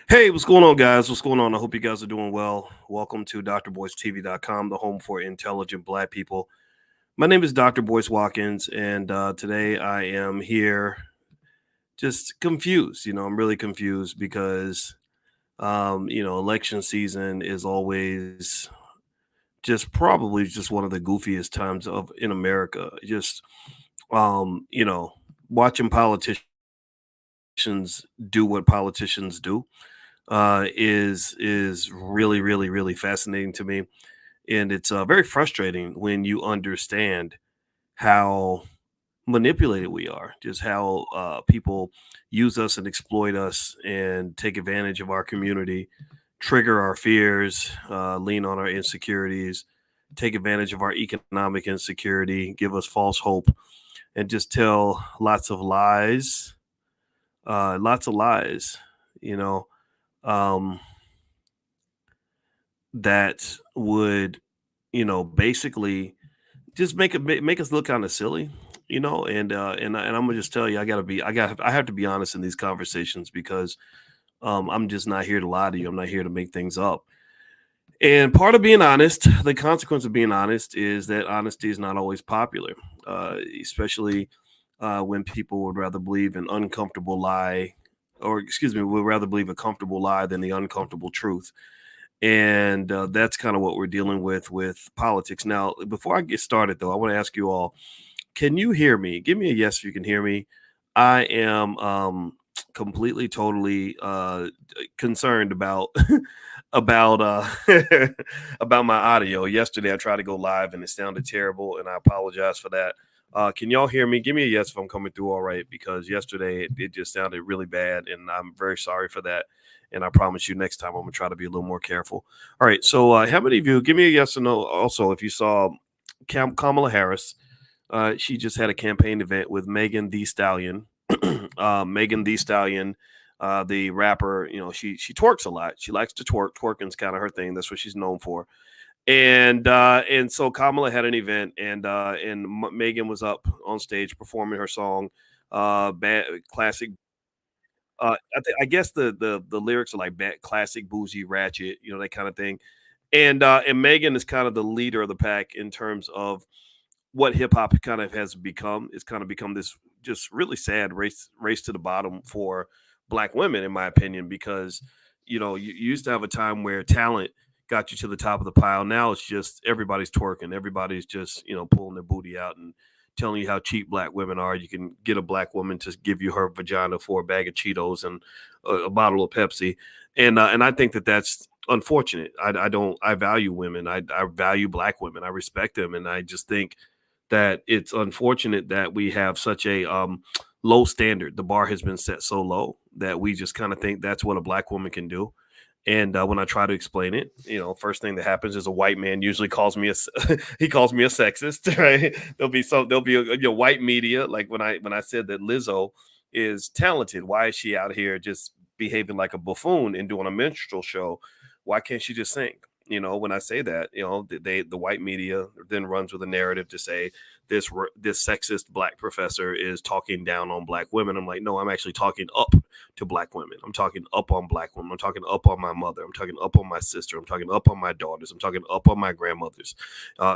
Hey, what's going on, guys? What's going on? I hope you guys are doing well. Welcome to drboycetv.com, the home for intelligent Black people. My name is Dr. Boyce Watkins, and today I am here just confused. I'm really confused because, election season is always just probably just one of the goofiest times of in America. Just, um, you know, watching politicians do what politicians do is really really fascinating to me, and it's very frustrating when you understand how manipulated we are, just how people use us and exploit us and take advantage of our community, trigger our fears, lean on our insecurities, take advantage of our economic insecurity, give us false hope, and just tell lots of lies, you know. Um, that would, basically just make us look kind of silly, and I'm gonna just tell you, I have to be honest in these conversations because I'm just not here to lie to you. I'm not here to make things up. And part of being honest, the consequence of being honest is that honesty is not always popular, especially when people would rather believe an uncomfortable lie, or excuse me, would rather believe a comfortable lie than the uncomfortable truth. And that's kind of what we're dealing with politics. Now, before I get started, though, I want to ask you all: can you hear me? Give me a yes if you can hear me. I am completely, totally concerned about about about my audio. Yesterday, I tried to go live and it sounded terrible, and I apologize for that. Can y'all hear me? Give me a yes if I'm coming through all right, because yesterday it just sounded really bad, and I'm very sorry for that. And I promise you, next time I'm gonna try to be a little more careful. All right. So, how many of you give me a yes or no? Also, if you saw Kamala Harris, she just had a campaign event with Megan Thee Stallion. Megan Thee Stallion, the rapper, she twerks a lot. She likes to twerk. Twerking's kind of her thing. That's what she's known for. And so Kamala had an event, and Megan was up on stage performing her song, bad classic. I guess the lyrics are like bad, classic, bougie, ratchet, that kind of thing. And Megan is kind of the leader of the pack in terms of what hip hop kind of has become. It's kind of become this just really sad race to the bottom for Black women, in my opinion, because you used to have a time where talent got you to the top of the pile. Now it's just everybody's twerking, everybody's just pulling their booty out and telling you how cheap Black women are. You can get a Black woman to give you her vagina for a bag of Cheetos and a bottle of Pepsi, and I think that that's unfortunate. I don't. I value women. I value Black women. I respect them, and I just think that it's unfortunate that we have such a low standard. The bar has been set so low that we just kind of think that's what a Black woman can do. And when I try to explain it, first thing that happens is a white man usually calls me he calls me a sexist, right? There'll be a white media, like when I said that Lizzo is talented. Why is she out here just behaving like a buffoon and doing a minstrel show? Why can't she just sing? When I say that, the white media then runs with a narrative to say this sexist Black professor is talking down on Black women. I'm like, no, I'm actually talking up to Black women. I'm talking up on Black women. I'm talking up on my mother. I'm talking up on my sister. I'm talking up on my daughters. I'm talking up on my grandmothers.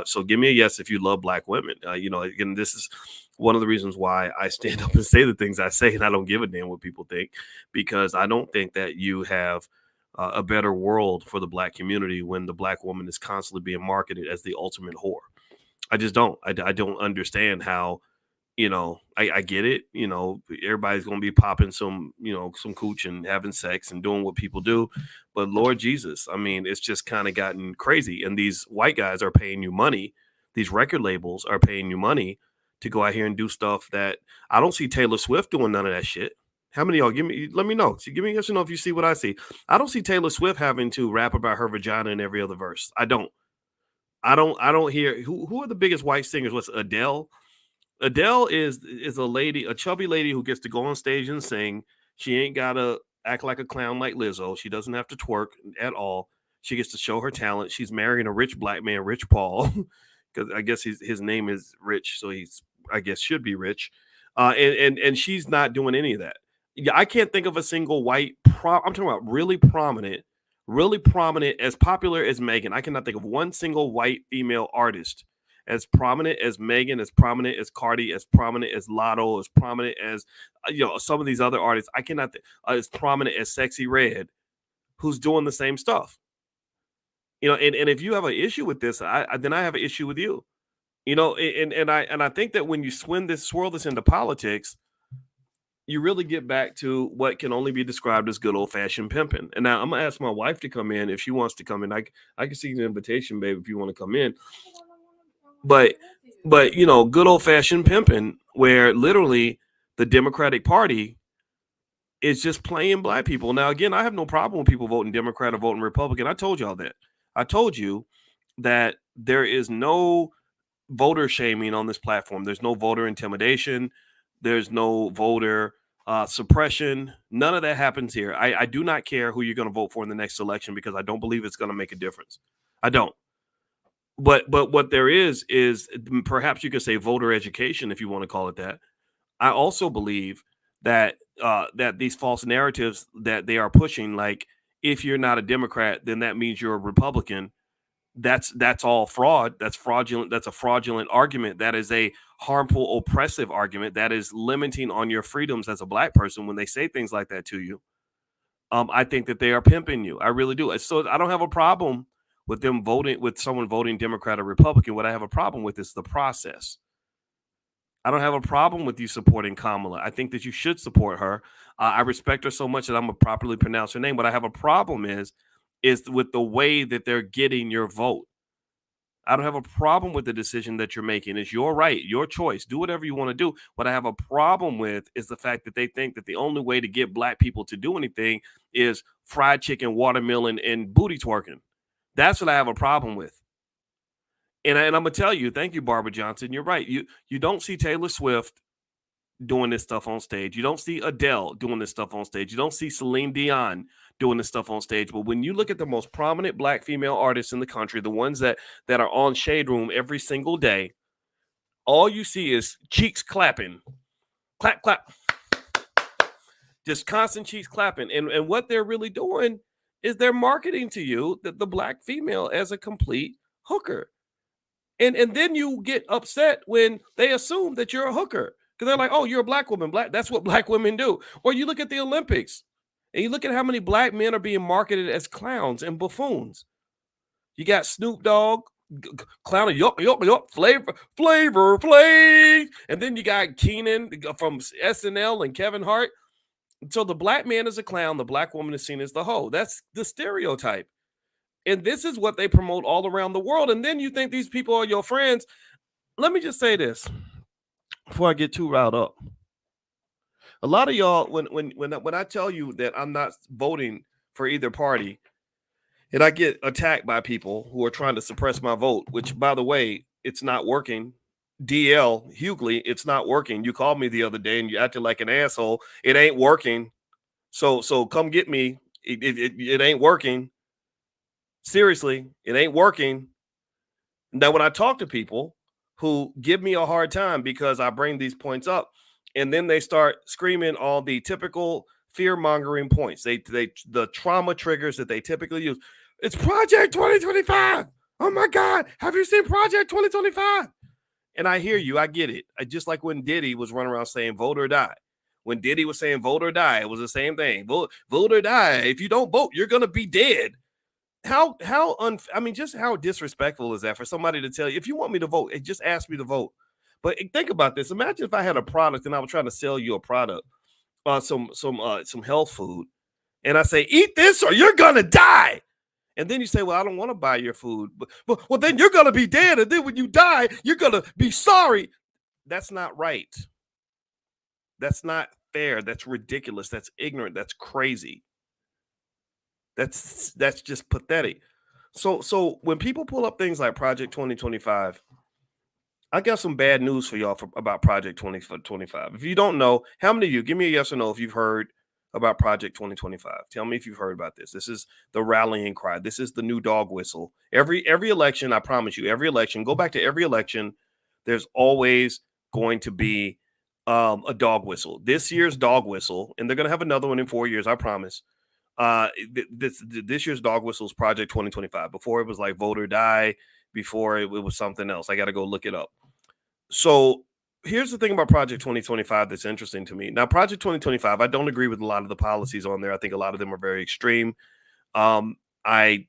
So give me a yes if you love Black women. Again, this is one of the reasons why I stand up and say the things I say, and I don't give a damn what people think, because I don't think that you have a better world for the Black community when the Black woman is constantly being marketed as the ultimate whore. I just don't. I don't understand how. I get it. Everybody's gonna be popping some cooch and having sex and doing what people do, but Lord Jesus, I mean, it's just kind of gotten crazy. And these white guys are paying you money. These record labels are paying you money to go out here and do stuff that I don't see Taylor Swift doing none of that shit. How many of y'all give me? Let me know. So give me a yes or no if you see what I see. I don't see Taylor Swift having to rap about her vagina in every other verse. I don't. I don't hear who are the biggest white singers. What's Adele? Adele is a lady, a chubby lady who gets to go on stage and sing. She ain't gotta act like a clown like Lizzo. She doesn't have to twerk at all. She gets to show her talent. She's marrying a rich Black man, Rich Paul, because I guess his name is Rich, so he's I guess should be rich. And she's not doing any of that. Yeah, I can't think of a single white. I'm talking about really prominent, as popular as Megan. I cannot think of one single white female artist as prominent as Megan, as prominent as Cardi, as prominent as Lotto, as prominent as some of these other artists. I cannot as prominent as Sexy Red, who's doing the same stuff. And if you have an issue with this, then I have an issue with you. And I think that when you swirl this into politics, you really get back to what can only be described as good old fashioned pimping. And now I'm gonna ask my wife to come in if she wants to come in. I can see the invitation, babe, if you want to come in. But good old fashioned pimping, where literally the Democratic Party is just playing black people. Now, again, I have no problem with people voting Democrat or voting Republican. I told y'all that. I told you that there is no voter shaming on this platform. There's no voter intimidation. There's no voter suppression. None of that happens here. I do not care who you're going to vote for in the next election because I don't believe it's going to make a difference. I don't. But what there is perhaps you could say voter education, if you want to call it that. I also believe that that these false narratives that they are pushing, like if you're not a Democrat, then that means you're a Republican. That's all fraud. That's fraudulent. That's a fraudulent argument. That is a harmful, oppressive argument. That is limiting on your freedoms as a black person when they say things like that to you. I think that they are pimping you. I really do. So I don't have a problem with them voting, with someone voting Democrat or Republican. What I have a problem with is the process. I don't have a problem with you supporting Kamala. I think that you should support her. I respect her so much that I'm going to properly pronounce her name. What I have a problem is with the way that they're getting your vote. I don't have a problem with the decision that you're making. It's your right, your choice. Do whatever you want to do. What I have a problem with is the fact that they think that the only way to get black people to do anything is fried chicken, watermelon, and booty twerking. That's what I have a problem with. And I'm going to tell you, thank you, Barbara Johnson. You're right. You don't see Taylor Swift doing this stuff on stage. You don't see Adele doing this stuff on stage. You don't see Celine Dion doing this stuff on stage. But when you look at the most prominent black female artists in the country, the ones that are on Shade Room every single day, all you see is cheeks clapping. Clap, clap. Just constant cheeks clapping. And what they're really doing is they're marketing to you the black female as a complete hooker. And then you get upset when they assume that you're a hooker. Because they're like, oh, you're a black woman. That's what black women do. Or you look at the Olympics and you look at how many black men are being marketed as clowns and buffoons. You got Snoop Dogg clowning, yup, Flavor Flav. And then you got Keenan from SNL and Kevin Hart. So the black man is a clown. The black woman is seen as the hoe. That's the stereotype. And this is what they promote all around the world. And then you think these people are your friends. Let me just say this before I get too riled up. A lot of y'all, when I tell you that I'm not voting for either party, and I get attacked by people who are trying to suppress my vote, which, by the way, it's not working. DL Hughley, it's not working. You called me the other day and you acted like an asshole. It ain't working. So come get me. It ain't working. Seriously, it ain't working. Now, when I talk to people who give me a hard time because I bring these points up, and then they start screaming all the typical fear-mongering points, the trauma triggers that they typically use. It's Project 2025. Oh my God, have you seen Project 2025? And I hear you, I get it. Just like when Diddy was running around saying vote or die. When Diddy was saying vote or die, it was the same thing. Vote or die. If you don't vote, you're gonna be dead. Just how disrespectful is that for somebody to tell you, if you want me to vote, just ask me to vote. But think about this. Imagine if I had a product and I was trying to sell you a product, some health food, and I say, eat this or you're gonna die. And then you say, well, I don't want to buy your food, but well, then you're gonna be dead, and then when you die, you're gonna be sorry. That's not right. That's not fair. That's ridiculous. That's ignorant. That's crazy. That's just pathetic. So when people pull up things like Project 2025, I got some bad news for y'all about Project 2025. If you don't know, how many of you, give me a yes or no if you've heard about Project 2025. Tell me if you've heard about this. This is the rallying cry. This is the new dog whistle. Every election, I promise you, every election, go back to every election, there's always going to be a dog whistle. This year's dog whistle, and they're going to have another one in 4 years, I promise. This year's dog whistle is Project 2025. Before it was like vote or die. Before it was something else. I got to go look it up. So here's the thing about Project 2025 that's interesting to me. Now, Project 2025, I don't agree with a lot of the policies on there. I think a lot of them are very extreme. Um, I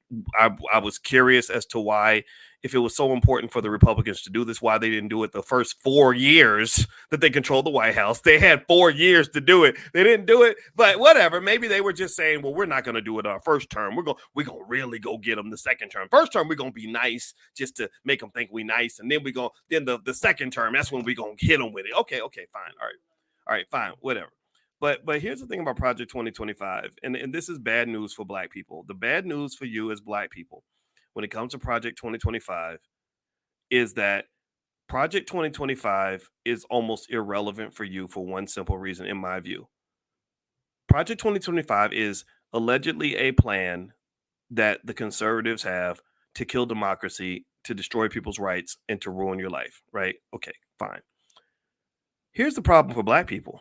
was curious as to why, if it was so important for the Republicans to do this, why they didn't do it the first 4 years that they controlled the White House. They had 4 years to do it. They didn't do it, but whatever. Maybe they were just saying, well, we're not going to do it our first term. We're gonna really go get them the second term. First term, we're gonna be nice just to make them think we nice, and then the second term, that's when we're gonna hit them with it. Okay, fine, all right, fine, whatever. But here's the thing about Project 2025, and this is bad news for Black people. The bad news for you as Black people when it comes to Project 2025 is that Project 2025 is almost irrelevant for you for one simple reason, in my view. Project 2025 is allegedly a plan that the conservatives have to kill democracy, to destroy people's rights, and to ruin your life, right? Okay, fine. Here's the problem for Black people.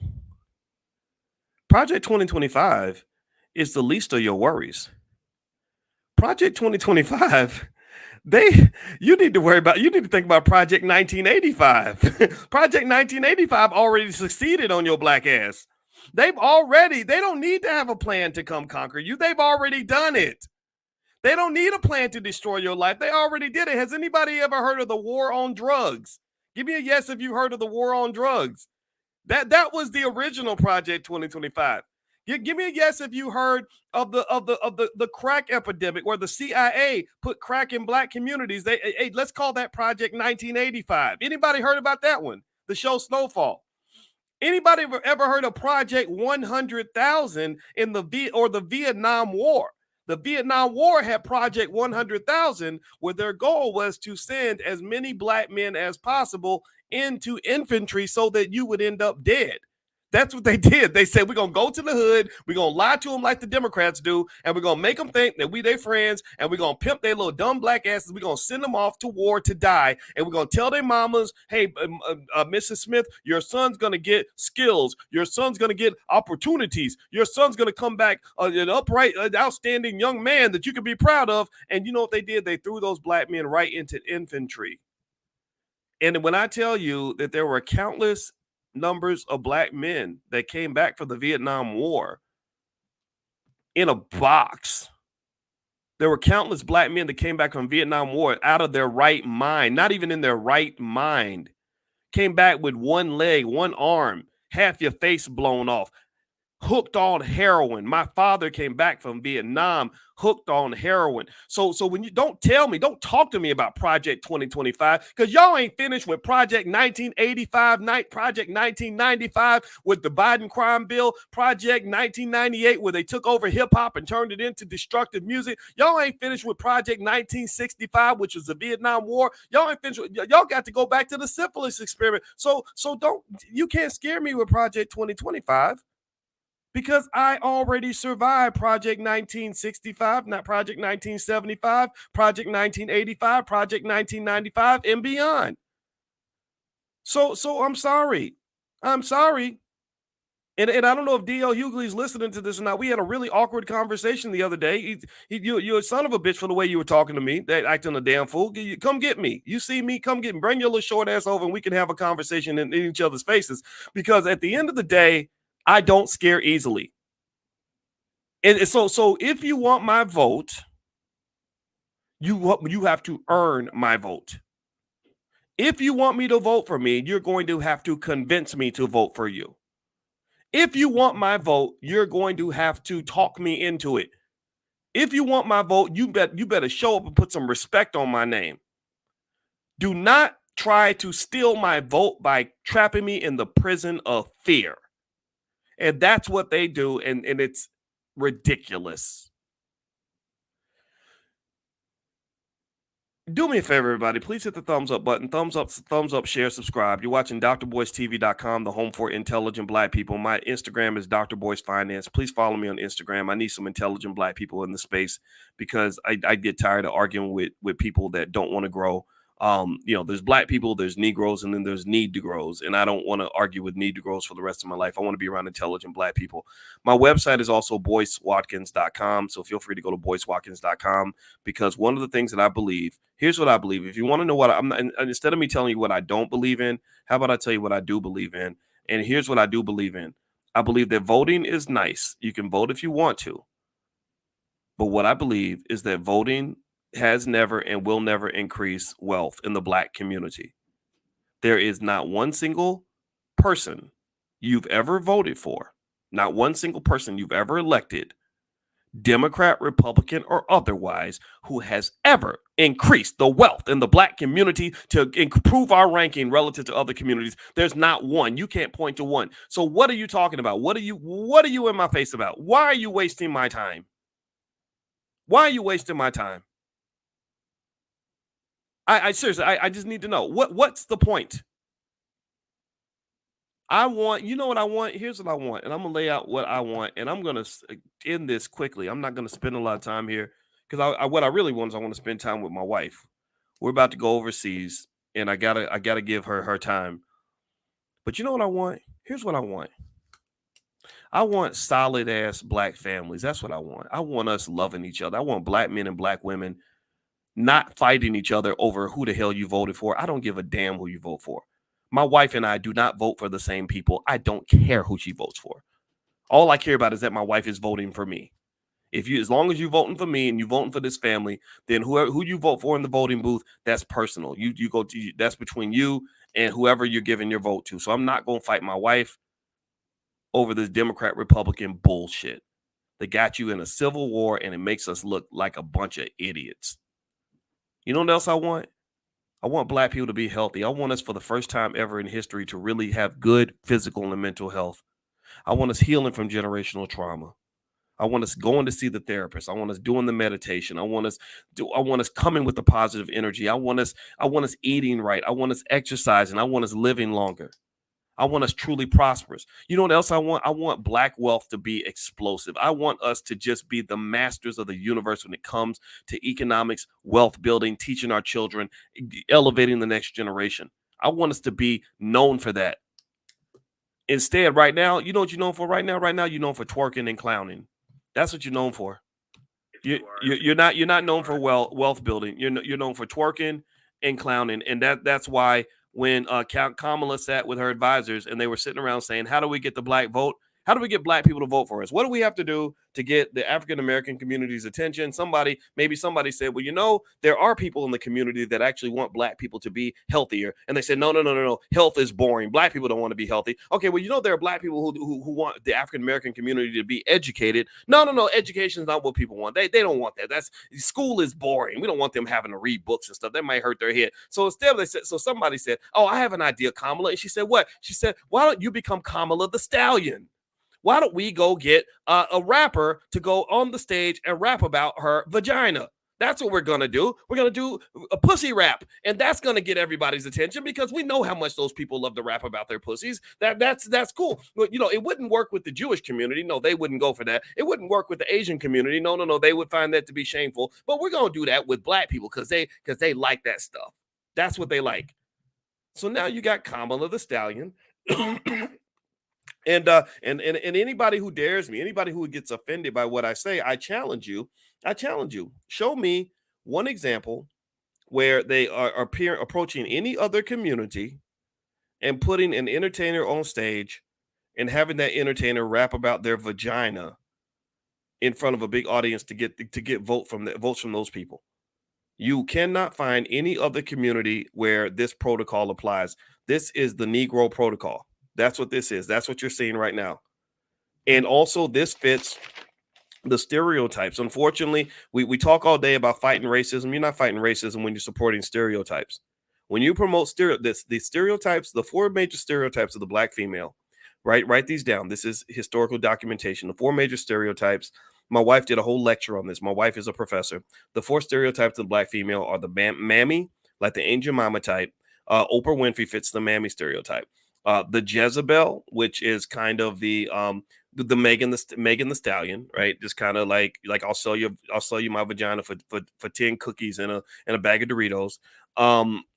Project 2025 is the least of your worries. Project 2025, you need to think about Project 1985. Project 1985 already succeeded on your Black ass. They don't need to have a plan to come conquer you. They've already done it. They don't need a plan to destroy your life. They already did it. Has anybody ever heard of the war on drugs? Give me a yes if you heard of the war on drugs. That was the original Project 2025. Give me a yes if you heard of the crack epidemic, where the CIA put crack in Black communities. Hey, let's call that Project 1985. Anybody heard about that one? The show Snowfall. Anybody ever heard of Project 100,000 in the Vietnam War? The Vietnam War had Project 100,000, where their goal was to send as many Black men as possible into infantry so that you would end up dead. That's what they did. They said, we're going to go to the hood, we're going to lie to them like the Democrats do, and we're going to make them think that we their friends, and we're going to pimp their little dumb Black asses. We're going to send them off to war to die, and we're going to tell their mamas, hey, Mrs. Smith, your son's going to get skills. Your son's going to get opportunities. Your son's going to come back an upright, outstanding young man that you can be proud of. And you know what they did? They threw those Black men right into infantry. And when I tell you that there were countless numbers of Black men that came back from the Vietnam War in a box, there were countless Black men that came back from Vietnam War out of their right mind, not even in their right mind, came back with one leg, one arm, half your face blown off, hooked on heroin. My father came back from Vietnam hooked on heroin. So when you don't talk to me about Project 2025, because y'all ain't finished with Project 1985, Project 1995 with the Biden crime bill, Project 1998 where they took over hip hop and turned it into destructive music. Y'all ain't finished with Project 1965, which was the Vietnam War. Y'all ain't finished. Y'all got to go back to the syphilis experiment. So you can't scare me with Project 2025. Because I already survived Project 1965, not Project 1975, Project 1985, Project 1995, and beyond. So I'm sorry. I'm sorry. And I don't know if D.L. Hughley's listening to this or not. We had a really awkward conversation the other day. You're a son of a bitch for the way you were talking to me, that acting a damn fool. Come get me. You see me, come get me. Bring your little short ass over and we can have a conversation in each other's faces. Because at the end of the day, I don't scare easily. And so if you want my vote, you have to earn my vote. If you want me to vote for me, you're going to have to convince me to vote for you. If you want my vote, you're going to have to talk me into it. If you want my vote, you better show up and put some respect on my name. Do not try to steal my vote by trapping me in the prison of fear. And that's what they do, and it's ridiculous. Do me a favor, everybody. Please hit the thumbs up button. Thumbs up, share, subscribe. You're watching drboycetv.com, the home for intelligent Black people. My Instagram is Dr. Boyce Finance. Please follow me on Instagram. I need some intelligent Black people in the space because I get tired of arguing with people that don't want to grow. There's black people, there's Negroes, and then there's need to grows. And I don't want to argue with need to grows for the rest of my life. I want to be around intelligent black people. My website is also boycewatkins.com. So feel free to go to boycewatkins.com, because one of the things that I believe, here's what I believe. If you want to know what I'm not, instead of me telling you what I don't believe in, how about I tell you what I do believe in? And here's what I do believe in. I believe that voting is nice. You can vote if you want to. But what I believe is that voting has never and will never increase wealth in the black community. There is not one single person you've ever voted for, not one single person you've ever elected, Democrat, Republican, or otherwise, who has ever increased the wealth in the black community to improve our ranking relative to other communities. There's not one. You can't point to one. So what are you talking about? What are you in my face about? Why are you wasting my time? Why are you wasting my time? I seriously, I just need to know what's the point. I want, you know what I want? Here's what I want. And I'm going to lay out what I want. And I'm going to end this quickly. I'm not going to spend a lot of time here, because what I really want is I want to spend time with my wife. We're about to go overseas, and I gotta give her time. But you know what I want? Here's what I want. I want solid ass black families. That's what I want. I want us loving each other. I want black men and black women not fighting each other over who the hell you voted for. I don't give a damn who you vote for. My wife and I do not vote for the same people. I don't care who she votes for. All I care about is that my wife is voting for me. As long as you're voting for me and you're voting for this family, then who you vote for in the voting booth, that's personal. That's between you and whoever you're giving your vote to. So I'm not going to fight my wife over this Democrat Republican bullshit. They got you in a civil war, and it makes us look like a bunch of idiots. You know what else I want? I want black people to be healthy. I want us, for the first time ever in history, to really have good physical and mental health. I want us healing from generational trauma. I want us going to see the therapist. I want us doing the meditation. I want us coming with the positive energy. I want us eating right. I want us exercising. I want us living longer. I want us truly prosperous. You know what else I want? I want black wealth to be explosive. I want us to just be the masters of the universe when it comes to economics, wealth building, teaching our children, elevating the next generation. I want us to be known for that. Instead, right now, you know what you're known for right now? Right now, you're known for twerking and clowning. That's what you're known for. You're not known for wealth building. You're known for twerking and clowning, and that's why when Kamala sat with her advisors and they were sitting around saying, "How do we get the black vote? How do we get black people to vote for us? What do we have to do to get the African American community's attention?" Maybe somebody said, "Well, there are people in the community that actually want black people to be healthier." And they said, no. Health is boring. Black people don't want to be healthy. Okay, well, there are black people who want the African American community to be educated. No. Education is not what people want. They don't want that. School is boring. We don't want them having to read books and stuff. That might hurt their head. So instead, somebody said, "Oh, I have an idea, Kamala." And she said, "What?" She said, "Why don't you become Kamala Thee Stallion? Why don't we go get a rapper to go on the stage and rap about her vagina? That's what we're going to do. We're going to do a pussy rap, and that's going to get everybody's attention, because we know how much those people love to rap about their pussies. That's cool. But, it wouldn't work with the Jewish community. No, they wouldn't go for that. It wouldn't work with the Asian community. No. They would find that to be shameful. But we're going to do that with black people because they like that stuff. That's what they like. So now you got Kamala Thee Stallion. And anybody who dares me, anybody who gets offended by what I say, I challenge you. Show me one example where they are approaching any other community and putting an entertainer on stage and having that entertainer rap about their vagina in front of a big audience to get votes from those people. You cannot find any other community where this protocol applies. This is the Negro protocol. That's what this is. That's what you're seeing right now. And also, this fits the stereotypes. Unfortunately, we talk all day about fighting racism. You're not fighting racism when you're supporting stereotypes. When you promote the stereotypes, the 4 major stereotypes of the black female, right? Write these down. This is historical documentation. The 4 major stereotypes. My wife did a whole lecture on this. My wife is a professor. The 4 stereotypes of the black female are the mammy, like the angel mama type. Oprah Winfrey fits the mammy stereotype. the Jezebel, which is kind of the Megan the Stallion, right? Just kind of like I'll sell you my vagina for 10 cookies and a bag of Doritos.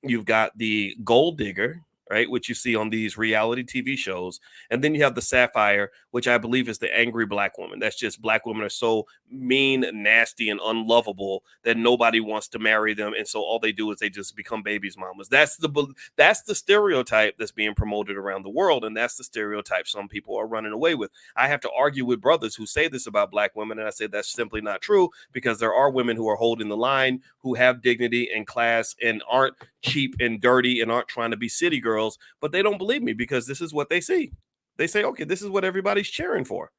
You've got the gold digger, right, which you see on these reality TV shows, and then you have the Sapphire, which I believe is the angry black woman. That's just black women are so mean, nasty, and unlovable that nobody wants to marry them, and so all they do is they just become babies' mamas. That's the stereotype that's being promoted around the world, and that's the stereotype some people are running away with. I have to argue with brothers who say this about black women, and I say that's simply not true because there are women who are holding the line, who have dignity and class, and aren't cheap and dirty and aren't trying to be city girls, but they don't believe me because this is what they see. They say, okay, this is what everybody's cheering for.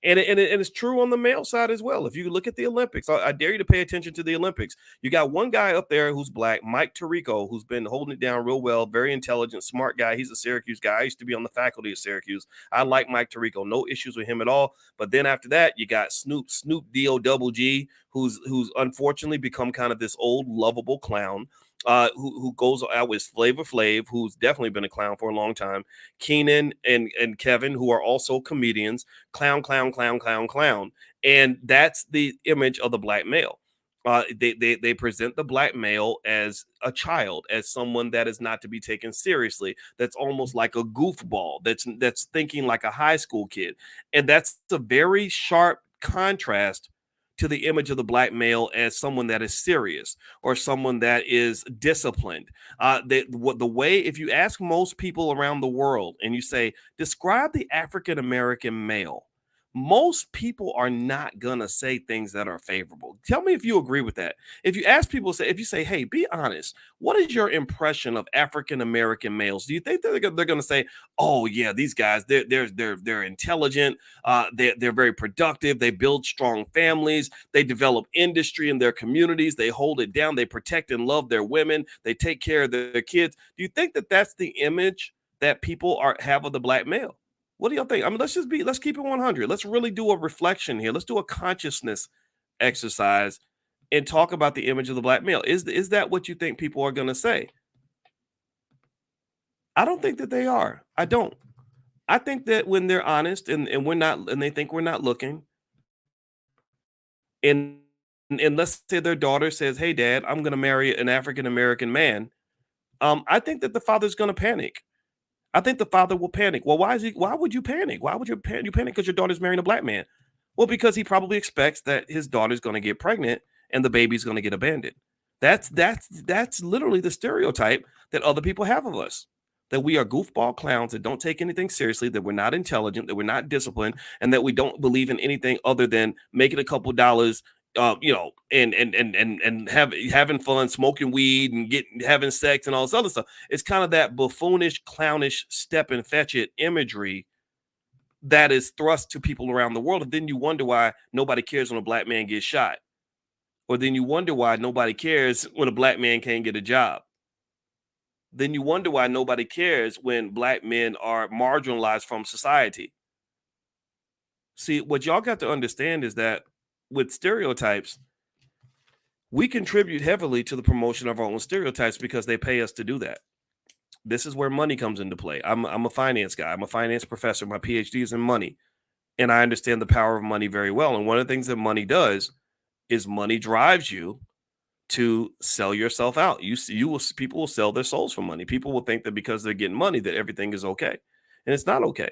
And it's true on the male side as well. If you look at the Olympics, I dare you to pay attention to the Olympics. You got one guy up there who's black, Mike Tirico, who's been holding it down real well, very intelligent, smart guy. He's a Syracuse guy. I used to be on the faculty of Syracuse. I like Mike Tirico, no issues with him at all. But then after that, you got Snoop D-O-double-G, who's unfortunately become kind of this old lovable clown. Who goes out with Flavor Flav, who's definitely been a clown for a long time. Keenan and Kevin, who are also comedians. Clown, clown, clown, clown, clown. And that's the image of the black male. They present the black male as a child, as someone that is not to be taken seriously. That's almost like a goofball. That's thinking like a high school kid, and that's a very sharp contrast to the image of the black male as someone that is serious or someone that is disciplined. The way, if you ask most people around the world and you say, describe the African American male, most people are not gonna say things that are favorable. Tell me if you agree with that. If you ask people, if you say, "Hey, be honest, what is your impression of African American males?" Do you think they're gonna say, "Oh yeah, these guys, they're intelligent, they're very productive, they build strong families, they develop industry in their communities, they hold it down, they protect and love their women, they take care of their kids"? Do you think that that's the image that people have of the black male? What do y'all think? I mean, let's keep it 100. Let's really do a reflection here. Let's do a consciousness exercise and talk about the image of the black male. Is that what you think people are going to say? I don't think that they are. I don't. I think that when they're honest and we're not, and they think we're not looking, and let's say their daughter says, "Hey, Dad, I'm going to marry an African American man," I think that the father's going to panic. I think the father will panic. Well, why would you panic? Why would you panic because your daughter's marrying a black man? Well, because he probably expects that his daughter's going to get pregnant and the baby's going to get abandoned. That's literally the stereotype that other people have of us. That we are goofball clowns that don't take anything seriously, that we're not intelligent, that we're not disciplined, and that we don't believe in anything other than making a couple dollars, and having fun, smoking weed, and having sex and all this other stuff. It's kind of that buffoonish, clownish, step and fetch it imagery that is thrust to people around the world. And then you wonder why nobody cares when a black man gets shot, or then you wonder why nobody cares when a black man can't get a job. Then you wonder why nobody cares when black men are marginalized from society. See, what y'all got to understand is that with stereotypes, we contribute heavily to the promotion of our own stereotypes because they pay us to do that. This is where money comes into play. I'm a finance guy. I'm a finance professor. My PhD is in money, and I understand the power of money very well. And one of the things that money does is money drives you to sell yourself out. People will sell their souls for money. People will think that because they're getting money that everything is okay, and it's not okay.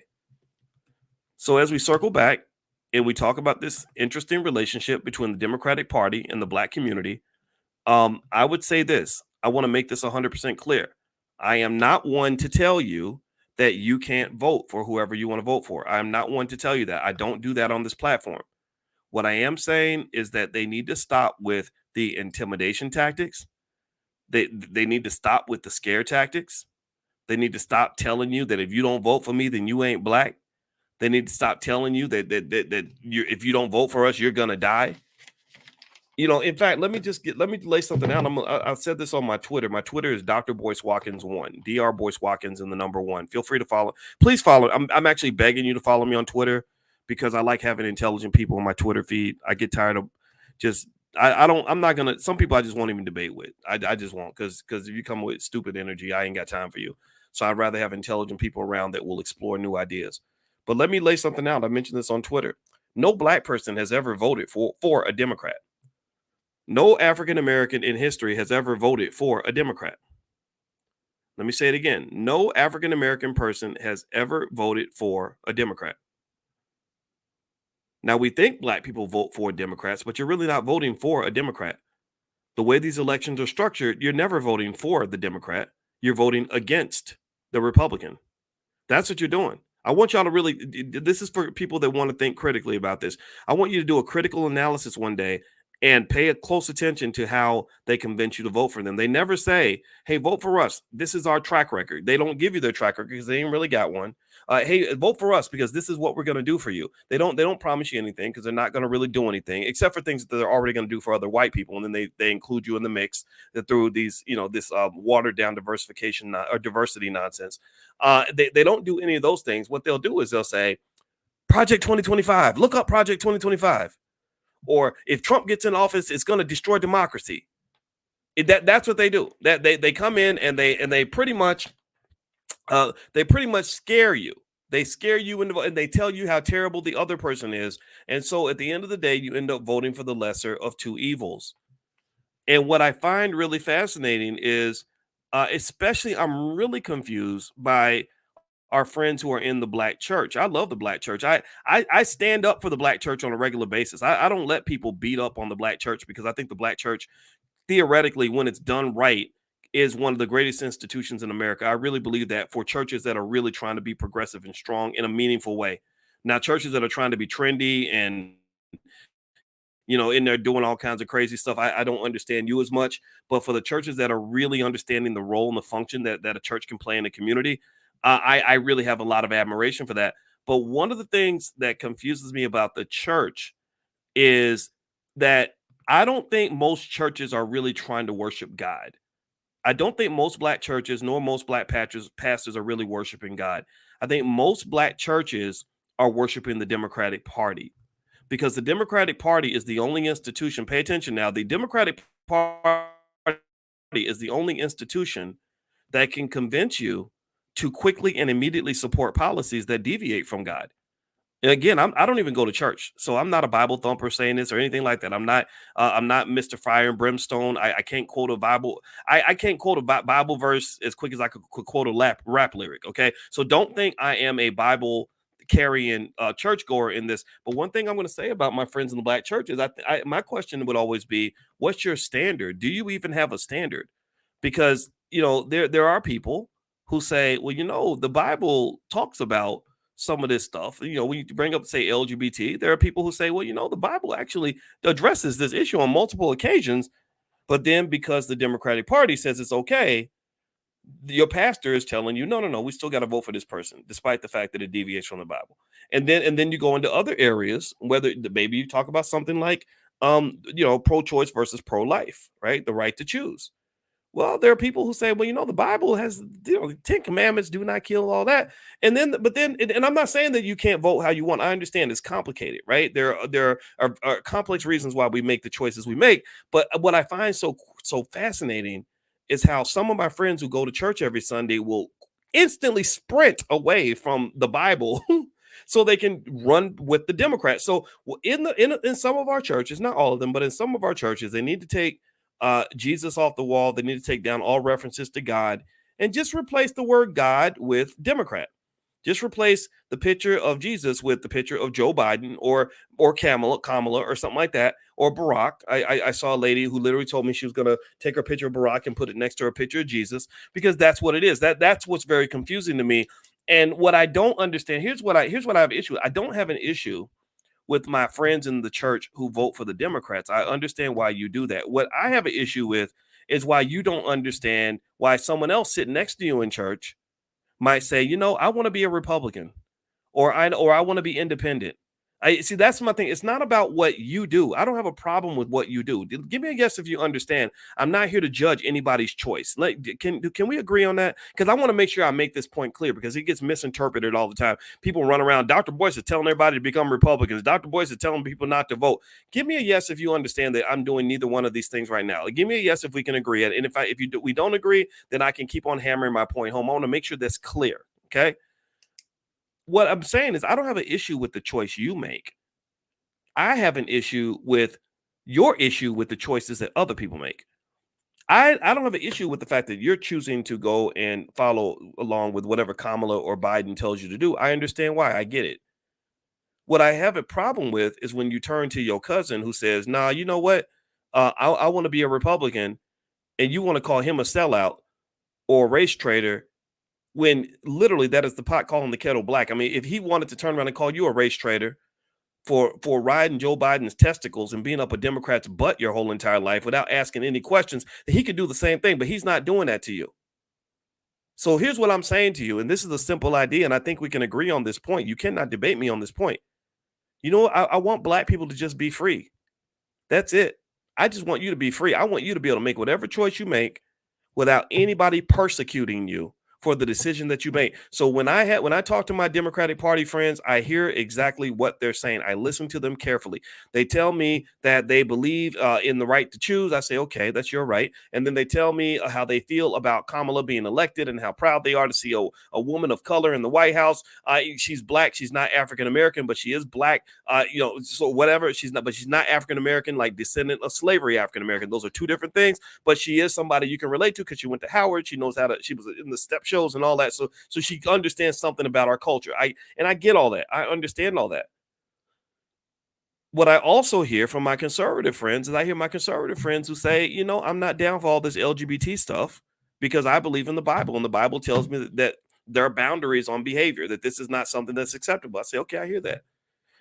So as we circle back and we talk about this interesting relationship between the Democratic Party and the black community, I would say this. I want to make this 100% clear. I am not one to tell you that you can't vote for whoever you want to vote for. I am not one to tell you that. I don't do that on this platform. What I am saying is that they need to stop with the intimidation tactics. They need to stop with the scare tactics. They need to stop telling you that if you don't vote for me, then you ain't black. They need to stop telling you that if you don't vote for us, you're gonna die. In fact, let me lay something out. I said this on my Twitter. My Twitter is Dr. Boyce Watkins 1, Dr. Boyce Watkins and the number 1. Feel free to follow. Please follow. I'm actually begging you to follow me on Twitter because I like having intelligent people on my Twitter feed. I get tired of just I'm not some people I just won't even debate with. I just won't because if you come with stupid energy, I ain't got time for you. So I'd rather have intelligent people around that will explore new ideas. But let me lay something out. I mentioned this on Twitter. No black person has ever voted for a Democrat. No African American in history has ever voted for a Democrat. Let me say it again. No African American person has ever voted for a Democrat. Now, we think black people vote for Democrats, but you're really not voting for a Democrat. The way these elections are structured, you're never voting for the Democrat. You're voting against the Republican. That's what you're doing. I want y'all to really, this is for people that want to think critically about this. I want you to do a critical analysis one day and pay a close attention to how they convince you to vote for them. They never say, hey, vote for us. This is our track record. They don't give you their track record because they ain't really got one. Hey, vote for us because this is what we're going to do for you. They don't promise you anything because they're not going to really do anything except for things that they're already going to do for other white people. And then they include you in the mix through these, this watered down diversification or diversity nonsense. They don't do any of those things. What they'll do is they'll say, Project 2025, look up Project 2025. Or if Trump gets in office, it's going to destroy democracy. That's what they do. That they come in and they pretty much scare you. They scare you and they tell you how terrible the other person is. And so at the end of the day, you end up voting for the lesser of two evils. And what I find really fascinating is, especially I'm really confused by our friends who are in the black church. I love the black church. I stand up for the black church on a regular basis. I don't let people beat up on the black church because I think the black church, theoretically, when it's done right, is one of the greatest institutions in America. I really believe that for churches that are really trying to be progressive and strong in a meaningful way. Now, churches that are trying to be trendy and in there doing all kinds of crazy stuff, I don't understand you as much. But for the churches that are really understanding the role and the function that a church can play in the community, I really have a lot of admiration for that. But one of the things that confuses me about the church is that I don't think most churches are really trying to worship God. I don't think most black churches nor most black pastors are really worshiping God. I think most black churches are worshiping the Democratic Party because the Democratic Party is the only institution. Pay attention now. The Democratic Party is the only institution that can convince you to quickly and immediately support policies that deviate from God. And again, I don't even go to church, so I'm not a Bible thumper saying this or anything like that. I'm not Mr. Fire and Brimstone. I can't quote a Bible. I can't quote a Bible verse as quick as I could quote a rap lyric. Okay, so don't think I am a Bible carrying churchgoer in this. But one thing I'm going to say about my friends in the black church is my question would always be, what's your standard? Do you even have a standard? Because there are people who say, well, the Bible talks about some of this stuff. When you bring up, say, LGBT, there are people who say, well, the Bible actually addresses this issue on multiple occasions. But then because the Democratic Party says it's okay, your pastor is telling you, no, we still got to vote for this person, despite the fact that it deviates from the Bible. And then you go into other areas, whether maybe you talk about something like, pro-choice versus pro-life, right? The right to choose. Well, there are people who say, well, the Bible has, 10 commandments, do not kill, all that. And I'm not saying that you can't vote how you want. I understand it's complicated, right? There are complex reasons why we make the choices we make. But what I find so fascinating is how some of my friends who go to church every Sunday will instantly sprint away from the Bible so they can run with the Democrats. So in some of our churches, not all of them, but in some of our churches, they need to take Jesus off the wall. They need to take down all references to God and just replace the word God with Democrat. Just replace the picture of Jesus with the picture of Joe Biden or Kamala or something like that, or Barack. I saw a lady who literally told me she was going to take her picture of Barack and put it next to her picture of Jesus, because that's what it is. That's what's very confusing to me. And what I don't understand, here's what I have an issue with. I don't have an issue with my friends in the church who vote for the Democrats. I understand why you do that. What I have an issue with is why you don't understand why someone else sitting next to you in church might say, I want to be a Republican, or I want to be independent. I see that's my thing. It's not about what you do. I don't have a problem with what you do. Give me a yes if you understand. I'm not here to judge anybody's choice. Can we agree on that? Because I want to make sure I make this point clear because it gets misinterpreted all the time. People run around. Dr. Boyce is telling everybody to become Republicans. Dr. Boyce is telling people not to vote. Give me a yes if you understand that I'm doing neither one of these things right now. Give me a yes if we can agree. And if we don't agree, then I can keep on hammering my point home. I want to make sure that's clear. Okay. What I'm saying is I don't have an issue with the choice you make. I have an issue with your issue with the choices that other people make. I don't have an issue with the fact that you're choosing to go and follow along with whatever Kamala or Biden tells you to do. I understand why. I get it. What I have a problem with is when you turn to your cousin who says, "Nah, you know what? I want to be a Republican," and you want to call him a sellout or a race traitor when literally that is the pot calling the kettle black. I mean, if he wanted to turn around and call you a race traitor for riding Joe Biden's testicles and being up a Democrat's butt your whole entire life without asking any questions, he could do the same thing, but he's not doing that to you. So here's what I'm saying to you, and this is a simple idea, and I think we can agree on this point. You cannot debate me on this point. You know, I want black people to just be free. That's it. I just want you to be free. I want you to be able to make whatever choice you make without anybody persecuting you for the decision that you make. So when I talk to my Democratic Party friends, I hear exactly what they're saying. I listen to them carefully. They tell me that they believe in the right to choose. I say, okay, that's your right. And then they tell me how they feel about Kamala being elected and how proud they are to see a woman of color in the White House. She's black. She's not African American, but she is black. So whatever. But she's not African American, like descendant of slavery African American. Those are two different things. But she is somebody you can relate to because she went to Howard. She knows how to. She was in the step shows and all that. So she understands something about our culture. I get all that. I understand all that. What I also hear from my conservative friends is I hear my conservative friends who say, I'm not down for all this LGBT stuff because I believe in the Bible, and the Bible tells me that there are boundaries on behavior, that this is not something that's acceptable. I say, okay, I hear that.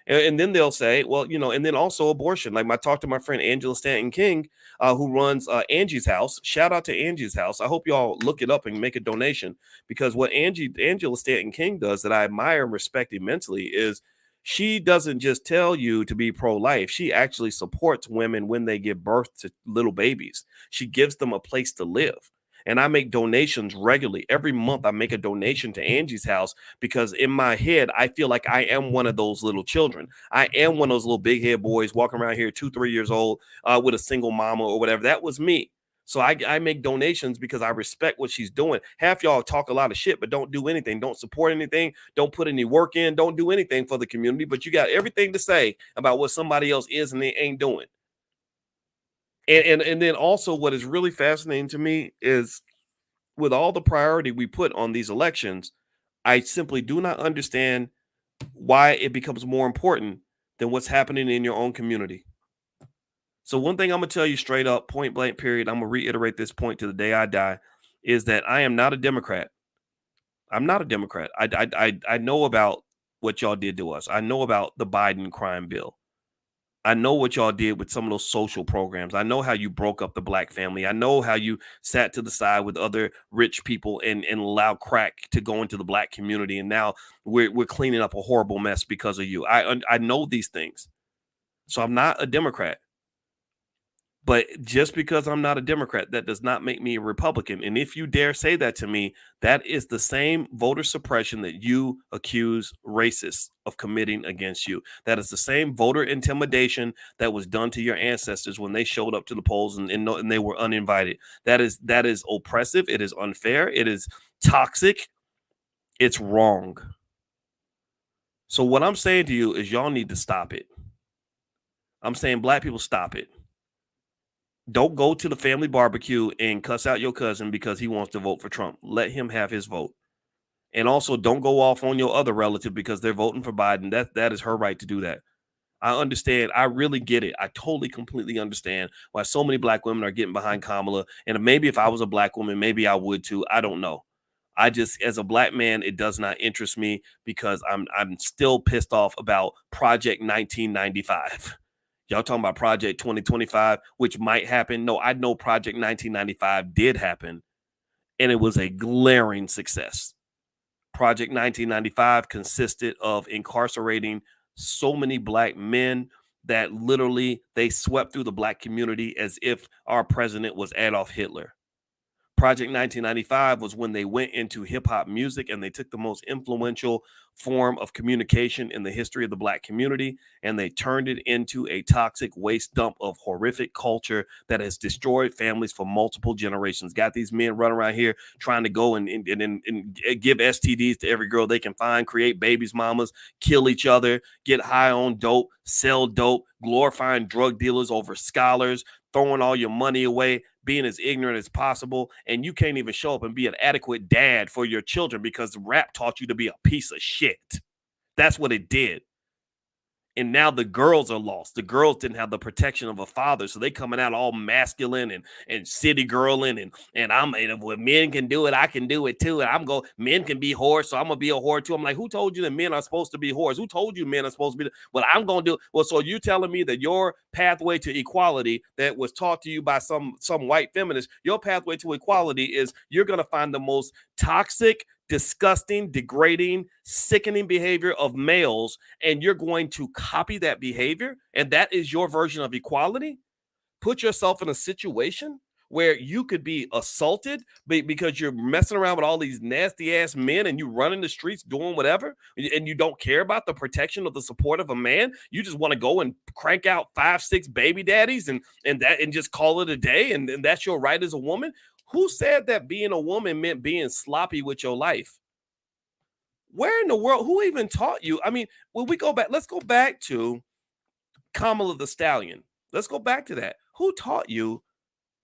And then they'll say, well, and then also abortion. Like I talked to my friend Angela Stanton King, who runs Angie's House. Shout out to Angie's House. I hope y'all look it up and make a donation, because what Angela Stanton King does that I admire and respect immensely is she doesn't just tell you to be pro-life. She actually supports women when they give birth to little babies. She gives them a place to live. And I make donations regularly. Every month I make a donation to Angie's House because in my head, I feel like I am one of those little children. I am one of those little big head boys walking around here 2-3 years old with a single mama or whatever. That was me. So I make donations because I respect what she's doing. Half y'all talk a lot of shit, but don't do anything. Don't support anything. Don't put any work in. Don't do anything for the community. But you got everything to say about what somebody else is and they ain't doing. And then also what is really fascinating to me is with all the priority we put on these elections, I simply do not understand why it becomes more important than what's happening in your own community. So one thing I'm gonna tell you straight up, point blank, period. I'm gonna reiterate this point to the day I die, is that I am not a Democrat. I'm not a Democrat. I know about what y'all did to us. I know about the Biden crime bill. I know what y'all did with some of those social programs. I know how you broke up the black family. I know how you sat to the side with other rich people and allowed crack to go into the black community. And now we're cleaning up a horrible mess because of you. I know these things. So I'm not a Democrat. But just because I'm not a Democrat, that does not make me a Republican. And if you dare say that to me, that is the same voter suppression that you accuse racists of committing against you. That is the same voter intimidation that was done to your ancestors when they showed up to the polls and they were uninvited. That is oppressive. It is unfair. It is toxic. It's wrong. So what I'm saying to you is y'all need to stop it. I'm saying black people, stop it. Don't go to the family barbecue and cuss out your cousin because he wants to vote for Trump. Let him have his vote. And also don't go off on your other relative because they're voting for Biden. That is her right to do that. I understand. I really get it. I totally, completely understand why so many black women are getting behind Kamala. And maybe if I was a black woman, maybe I would too. I don't know. I just, as a black man, it does not interest me because I'm still pissed off about Project 1995. Y'all talking about Project 2025, which might happen. No, I know Project 1995 did happen, and it was a glaring success. Project 1995 consisted of incarcerating so many black men that literally they swept through the black community as if our president was Adolf Hitler. Project 1995 was when they went into hip hop music and they took the most influential form of communication in the history of the black community and they turned it into a toxic waste dump of horrific culture that has destroyed families for multiple generations. Got these men running around here trying to go and give STDs to every girl they can find, create babies, mamas, kill each other, get high on dope, sell dope, glorifying drug dealers over scholars, throwing all your money away, being as ignorant as possible, and you can't even show up and be an adequate dad for your children because rap taught you to be a piece of shit. That's what it did. And now the girls are lost. The girls didn't have the protection of a father, so they coming out all masculine and city girling and I'm and if men can do it, I can do it too. And I'm go men can be whores, so I'm gonna be a whore too. I'm like, who told you that men are supposed to be whores? Who told you men are supposed to be? Well, I'm gonna do. Well, so you telling me that your pathway to equality that was taught to you by some white feminist, your pathway to equality is you're gonna find the most toxic, disgusting, degrading, sickening behavior of males, and you're going to copy that behavior, and that is your version of equality? Put yourself in a situation where you could be assaulted because you're messing around with all these nasty ass men and you run in the streets doing whatever, and you don't care about the protection of the support of a man. You just want to go and crank out 5-6 baby daddies and just call it a day, and that's your right as a woman. Who said that being a woman meant being sloppy with your life? Where in the world? Who even taught you? I mean, when we go back, let's go back to Kamala the Stallion. Let's go back to that. Who taught you?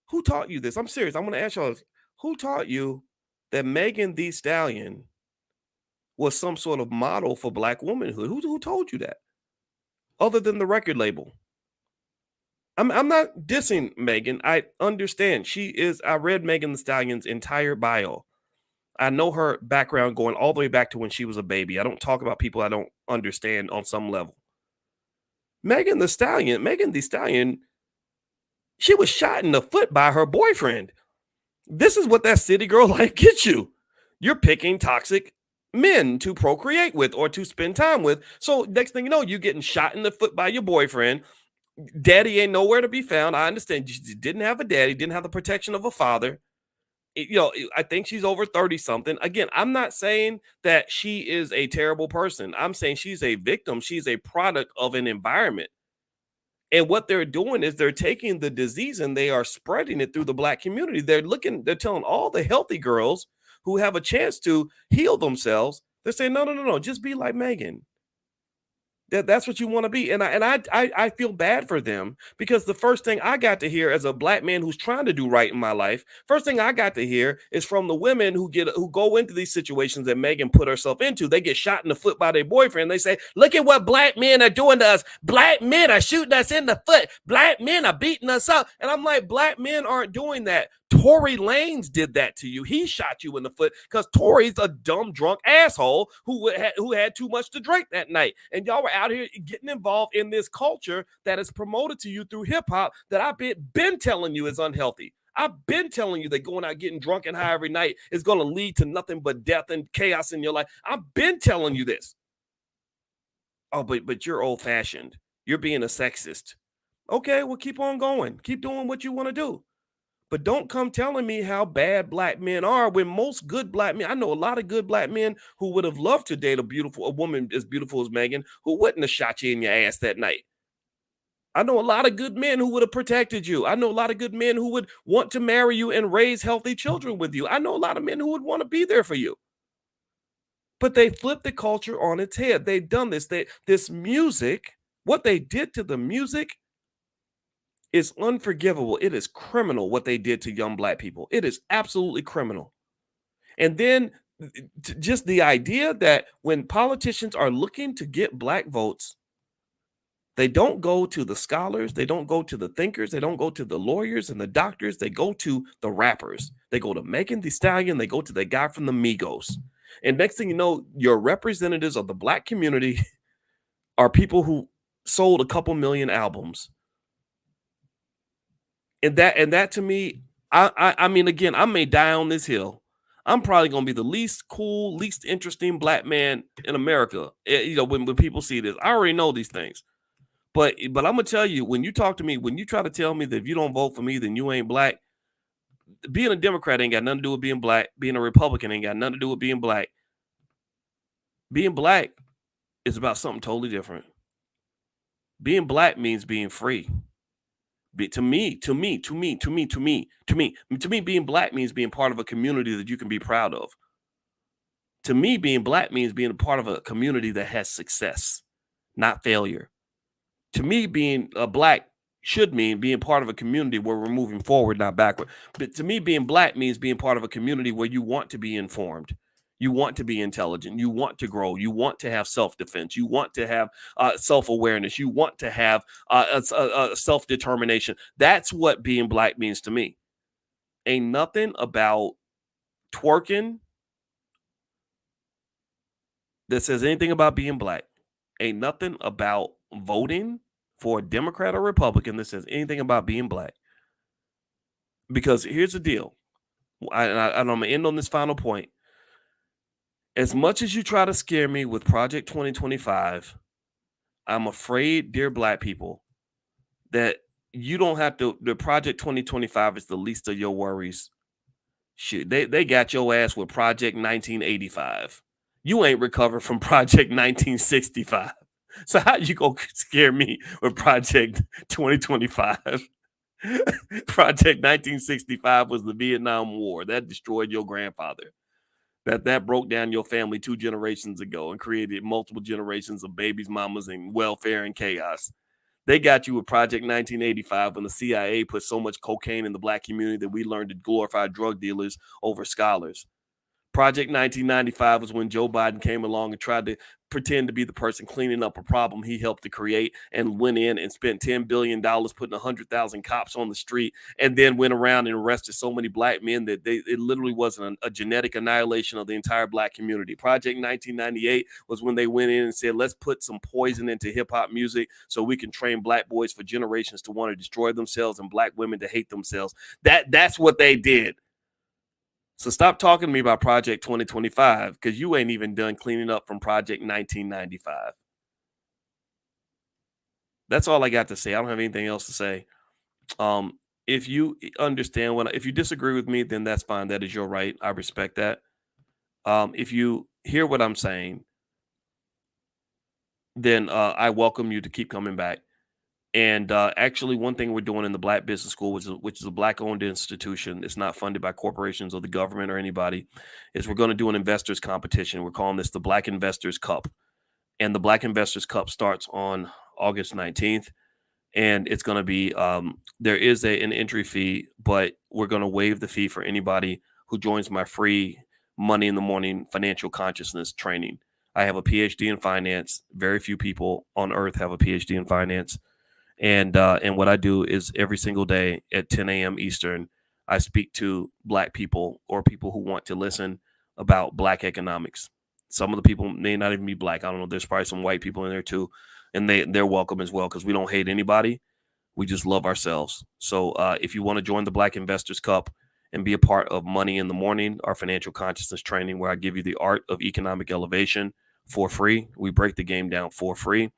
Who taught you this? I'm serious. I'm going to ask y'all this. Who taught you that Megan Thee Stallion was some sort of model for black womanhood? Who told you that? Other than the record label. I'm not dissing Megan. I understand. She is, I read Megan Thee Stallion's entire bio. I know her background going all the way back to when she was a baby. I don't talk about people I don't understand on some level. Megan Thee Stallion, she was shot in the foot by her boyfriend. This is what that city girl life gets you. You're picking toxic men to procreate with or to spend time with. So next thing you know, you're getting shot in the foot by your boyfriend. Daddy ain't nowhere to be found. I understand you didn't have a daddy, didn't have the protection of a father. I think she's over 30 something. Again, I'm not saying that she is a terrible person. I'm saying she's a victim. She's a product of an environment. And what they're doing is they're taking the disease and they are spreading it through the black community. They're telling all the healthy girls who have a chance to heal themselves. They're saying, no, just be like Megan. That's what you want to be. And I feel bad for them because the first thing I got to hear as a black man who's trying to do right in my life, first thing I got to hear is from the women who go into these situations that Megan put herself into. They get shot in the foot by their boyfriend. They say, look at what black men are doing to us. Black men are shooting us in the foot. Black men are beating us up. And I'm like, black men aren't doing that. Tory Lanez did that to you. He shot you in the foot because Tory's a dumb, drunk asshole who had too much to drink that night. And y'all were out here getting involved in this culture that is promoted to you through hip hop that I've been telling you is unhealthy. I've been telling you that going out getting drunk and high every night is going to lead to nothing but death and chaos in your life. I've been telling you this. Oh, but you're old fashioned. You're being a sexist. Okay, well, keep on going. Keep doing what you want to do. But don't come telling me how bad black men are when most good black men, I know a lot of good black men who would have loved to date a woman as beautiful as Megan, who wouldn't have shot you in your ass that night. I know a lot of good men who would have protected you. I know a lot of good men who would want to marry you and raise healthy children with you. I know a lot of men who would want to be there for you. But they flipped the culture on its head. They've done this. This music, what they did to the music is unforgivable. It is criminal what they did to young black people. It is absolutely criminal. And then just the idea that when politicians are looking to get black votes, they don't go to the scholars, they don't go to the thinkers, they don't go to the lawyers and the doctors, they go to the rappers. They go to Megan Thee Stallion, they go to the guy from the Migos. And next thing you know, your representatives of the black community are people who sold a couple million albums. And that to me, I mean, again, I may die on this hill. I'm probably gonna be the least cool, least interesting black man in America. When people see this, I already know these things. But I'm gonna tell you, when you talk to me, when you try to tell me that if you don't vote for me, then you ain't black. Being a Democrat ain't got nothing to do with being black. Being a Republican ain't got nothing to do with being black. Being black is about something totally different. Being black means being free. To me, being black means being part of a community that you can be proud of. To me, being black means being a part of a community that has success, not failure. To me, being a black should mean being part of a community where we're moving forward, not backward. But to me, being black means being part of a community where you want to be informed. You want to be intelligent. You want to grow. You want to have self-defense. You want to have self-awareness. You want to have self-determination. That's what being black means to me. Ain't nothing about twerking that says anything about being black. Ain't nothing about voting for a Democrat or Republican that says anything about being black. Because here's the deal. And I'm going to end on this final point. As much as you try to scare me with Project 2025, I'm afraid, dear black people, that you don't have to. The Project 2025 is the least of your worries. Shit, they got your ass with Project 1985. You ain't recovered from Project 1965. So how you gonna scare me with Project 2025? Project 1965 was the Vietnam War that destroyed your grandfather. That broke down your family 2 generations ago and created multiple generations of babies, mamas, and welfare and chaos. They got you with Project 1985 when the CIA put so much cocaine in the black community that we learned to glorify drug dealers over scholars. Project 1995 was when Joe Biden came along and tried to pretend to be the person cleaning up a problem he helped to create and went in and spent $10 billion putting 100,000 cops on the street and then went around and arrested so many black men that it literally wasn't a genetic annihilation of the entire black community. Project 1998 was when they went in and said, let's put some poison into hip hop music so we can train black boys for generations to want to destroy themselves and black women to hate themselves. That's what they did. So stop talking to me about Project 2025 because you ain't even done cleaning up from Project 1995. That's all I got to say. I don't have anything else to say. If you understand if you disagree with me, then that's fine. That is your right. I respect that. If you hear what I'm saying, then I welcome you to keep coming back. And actually, one thing we're doing in the Black Business School, which is a Black-owned institution, it's not funded by corporations or the government or anybody, is we're going to do an investors competition. We're calling this the Black Investors Cup. And the Black Investors Cup starts on August 19th. And it's going to be, there is an entry fee, but we're going to waive the fee for anybody who joins my free Money in the Morning financial consciousness training. I have a PhD in finance. Very few people on earth have a PhD in finance. And what I do is every single day at 10 a.m. Eastern, I speak to black people or people who want to listen about black economics. Some of the people may not even be black. I don't know. There's probably some white people in there too. And they're welcome as well because we don't hate anybody. We just love ourselves. So if you want to join the Black Investors Cup and be a part of Money in the Morning, our financial consciousness training, where I give you the art of economic elevation for free. We break the game down for free.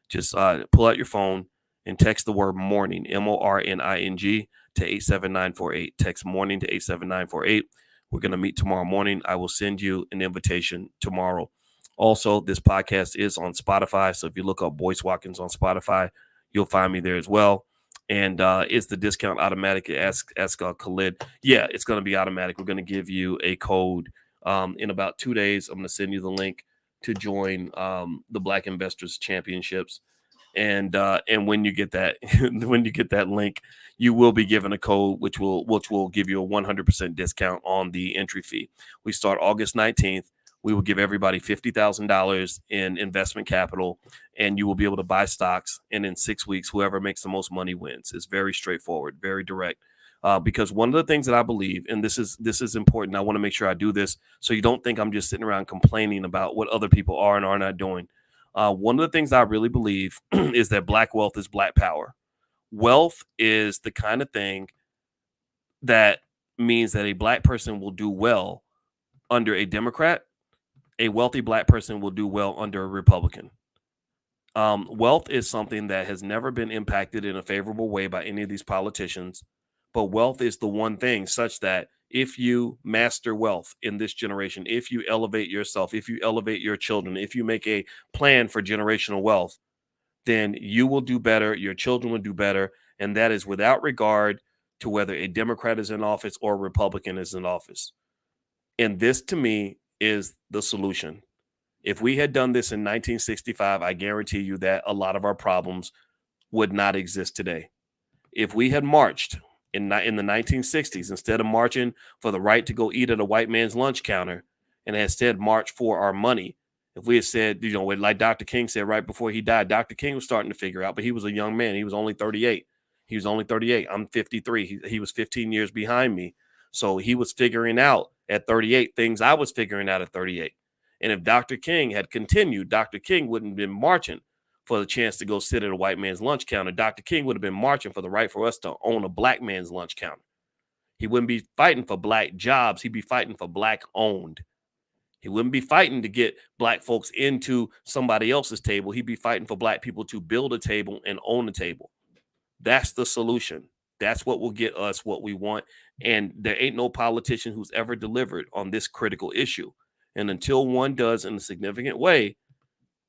Just pull out your phone and text the word morning, MORNING, to 87948. Text morning to 87948. We're going to meet tomorrow morning. I will send you an invitation tomorrow. Also, this podcast is on Spotify. So if you look up Boyce Watkins on Spotify, you'll find me there as well. And is the discount automatic? Ask Khalid. Yeah, it's going to be automatic. We're going to give you a code in about 2 days. I'm going to send you the link to join the Black Investors Championships. And when you get that link, you will be given a code which will give you a 100% discount on the entry fee. We start August 19th. We will give everybody $50,000 in investment capital, and you will be able to buy stocks. And in 6 weeks, whoever makes the most money wins. It's very straightforward, very direct. Because one of the things that I believe, and this is important, I want to make sure I do this so you don't think I'm just sitting around complaining about what other people are and are not doing. One of the things I really believe is that black wealth is black power. Wealth is the kind of thing that means that a black person will do well under a Democrat, a wealthy black person will do well under a Republican. Wealth is something that has never been impacted in a favorable way by any of these politicians. But wealth is the one thing such that if you master wealth in this generation, if you elevate yourself, if you elevate your children, if you make a plan for generational wealth, then you will do better. Your children will do better. And that is without regard to whether a Democrat is in office or a Republican is in office. And this, to me, is the solution. If we had done this in 1965, I guarantee you that a lot of our problems would not exist today. If we had marched in the 1960s, instead of marching for the right to go eat at a white man's lunch counter, and instead marched for our money, if we had said, like Dr. King said right before he died, Dr. King was starting to figure out, but he was a young man. He was only 38. He was only 38. I'm 53. He was 15 years behind me. So he was figuring out at 38 things I was figuring out at 38. And if Dr. King had continued, Dr. King wouldn't have been marching for the chance to go sit at a white man's lunch counter. Dr. King would have been marching for the right for us to own a black man's lunch counter. He wouldn't be fighting for black jobs. He'd be fighting for black owned. He wouldn't be fighting to get black folks into somebody else's table. He'd be fighting for black people to build a table and own a table. That's the solution. That's what will get us what we want. And there ain't no politician who's ever delivered on this critical issue. And until one does in a significant way,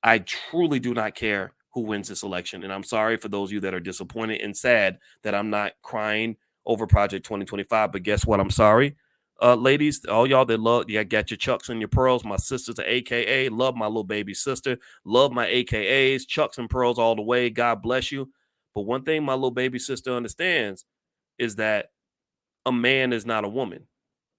I truly do not care who wins this election. And I'm sorry for those of you that are disappointed and sad that I'm not crying over Project 2025. But guess what? I'm sorry. Ladies, all y'all that love, got your chucks and your pearls. My sister's an AKA. Love my little baby sister. Love my AKAs. Chucks and pearls all the way. God bless you. But one thing my little baby sister understands is that a man is not a woman.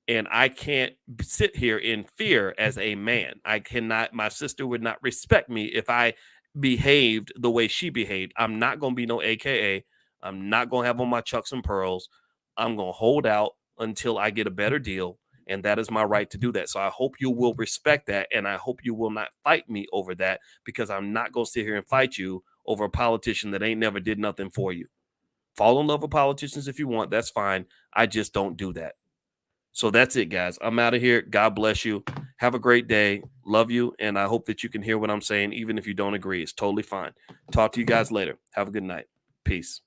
And I can't sit here in fear as a man. I cannot, my sister would not respect me if I behaved the way she behaved. I'm not going to be no AKA. I'm not going to have on my chucks and pearls. I'm going to hold out until I get a better deal. And that is my right to do that. So I hope you will respect that. And I hope you will not fight me over that, because I'm not going to sit here and fight you over a politician that ain't never did nothing for you. Fall in love with politicians if you want. That's fine. I just don't do that. So that's it, guys. I'm out of here. God bless you. Have a great day. Love you. And I hope that you can hear what I'm saying, even if you don't agree. It's totally fine. Talk to you guys later. Have a good night. Peace.